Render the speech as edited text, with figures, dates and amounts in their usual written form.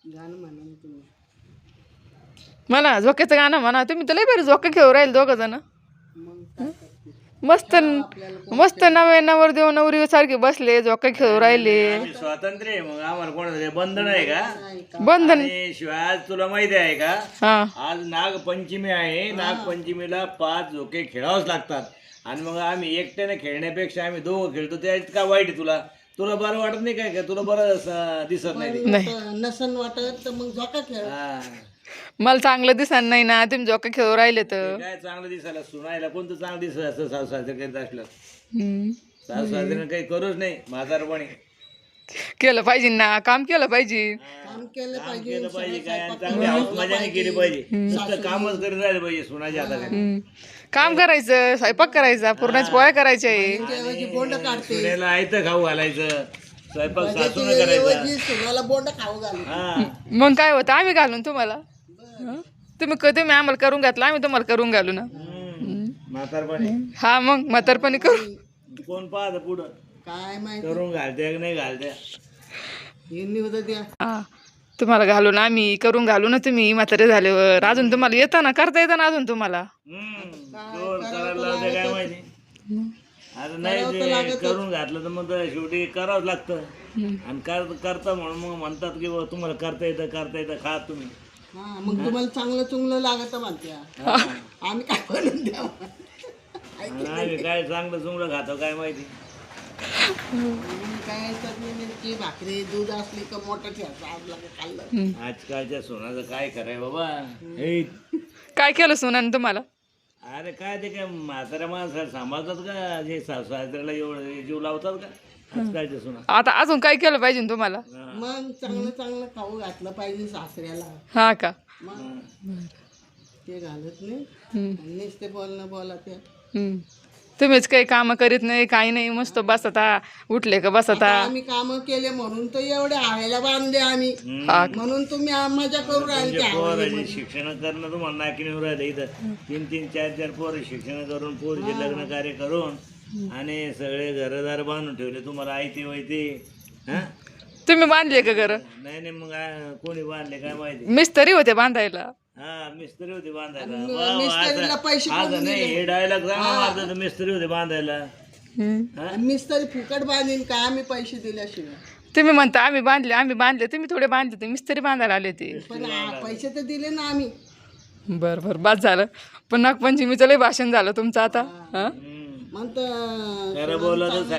गाणं म्हणा ना तुम्ही. म्हणा झोक्याचं गाणं म्हणा. तुम्ही तर लय बरं झोका खेळू राहील दोघं जण. मग काय करते? मस्त मस्त नवे नवर देव नवरी सारखे बसले झोका खेळू राहिले. आम्ही स्वातंत्र्य आहे, मग आम्हाला कोणाचं बंधन आहे का? नाही का? बंधन. आणि शिवाय आज तुला माहिती आहे का, हा आज नागपंचमी आहे. नागपंचमीला 5 झोके खेळावंच लागतात. आणि मग आम्ही एकट्याने खेळण्यापेक्षा आम्ही दोघं खेळतो. त्यात का वाईट आहे तुला? तुला बरं वाटत नाही काय? तुला बरं दिसत नाही ते? नसन वाटत तर मग झोका खेळ. हा. मला चांगलं दिसणार नाही ना तुम्ही झोका खेळू राहिले तर. काय चांगलं दिसायला सुनायला कोणतं चांगलं दिसत असतं सासू सासरे करीत असलं? हम्म. सासू सासऱ्यानं काही करूच नाही म्हातारपणी. केलं पाहिजे ना काम केलं पाहिजे. काम केलं काम पाहिजे. केलं पाहिजे काय, आणि चांगली हौस मजाने केली पाहिजे. नुसतं कामच करीत राहिलं पाहिजे सुनाच्या हाताखाली. हम्म. काम करायचं स्वयंपाक करायचा पुरणाची पोळ्या करायच्या आहे. ऐवजी बोंड काढते. सुनेला आयतं खाऊ घालायचं, स्वयंपाक सासून करायचा. ऐवजी सुनाला बोंड खाऊ घालू. हा. मग काय होतं आम्ही घालून तुम्हाला. हं? तुम्ही आम्हाला करून घातलं आम्ही तुम्हाला करून घालू ना. म्हातारपणी हा मग म्हातारपणी करू. कोण पाहत पुढं काय माहिती करून घालत्या की नाही घालत्या? यांनी होतं द्या. हा तुम्हाला घालू ना आम्ही करून घालू ना. तुम्ही म्हातारे झाल्यावर अजून तुम्हाला येतं ना करता येतं ना अजून तुम्हाला. जोर करायला लावते काय माहिती. आता नाही ते करून घातलं तर मग शेवटी करावंच लागतं. आणि करता म्हणून मग म्हणतात की बुवा तुम्हाला करता येतं खा तुम्ही. हा मग तुम्हाला चांगलं चुंगलं लागत म्हणत्या. आम्ही काय बनवून द्या. आणि आम्ही काय चांगलं चुंगलं खातो काय माहिती. काय चटणी मिरची भाकरी दूध असली का मोठं ठेवायचं आपलं खाल्लं. आजकालच्या सोनाचं काय कराय बाबा. हे काय केलं सोनाने तुम्हाला. अरे काय ते काय म्हाताऱ्या माणसाला सांभाळतात का? जे सासऱ्याला एवढं जीव लावतात का आजकालच्या सोना? आता अजून काय केलं पाहिजे तुम्हाला. मग चांगलं चांगलं खाऊ घातलं पाहिजे सासऱ्याला. हा का. मग ते घालत नाही. हम्म. नुसते बोलणं बोला ते. हम्म. तुम्हीच काही काम करीत नाही काही नाही मस्त बसता उठले का बसता. आम्ही काम केले म्हणून तर एवढे हायला बांधले आम्ही. हा म्हणून तुम्ही मजा करू राहिले त्या पोराचे शिक्षण करणं तुम्हाला नाकीने राहिलं इथं. 3-3, 4-4 पोरं शिक्षण करून पोरीचे लग्न कार्य करून आणि सगळे घरदार बांधून ठेवले तुम्हाला आयते वैते. हा तुम्ही बांधले का घर. नाही मग कोणी बांधले काय माहिती. मिस्त्री होते बांधायला. हा मिस्त्री होते बांधायला. मिस्त्रीला पैसे आता नाही हे डायलॉग चांगला मारतो तर मिस्त्री होते बांधायला. हम्म. मिस्त्री फुकट बांधीन का आम्ही पैसे दिल्याशिवाय. तुम्ही म्हणता आम्ही बांधले तुम्ही थोडे बांधले ते मिस्त्री बांधायला आले ते. पण पैसे तर दिले ना आम्ही. बरं बरं बाद झालं. पण नागपंचमीचं लय भाषण झालं तुमचं आता. हा म्हणतं खरं बोललं तर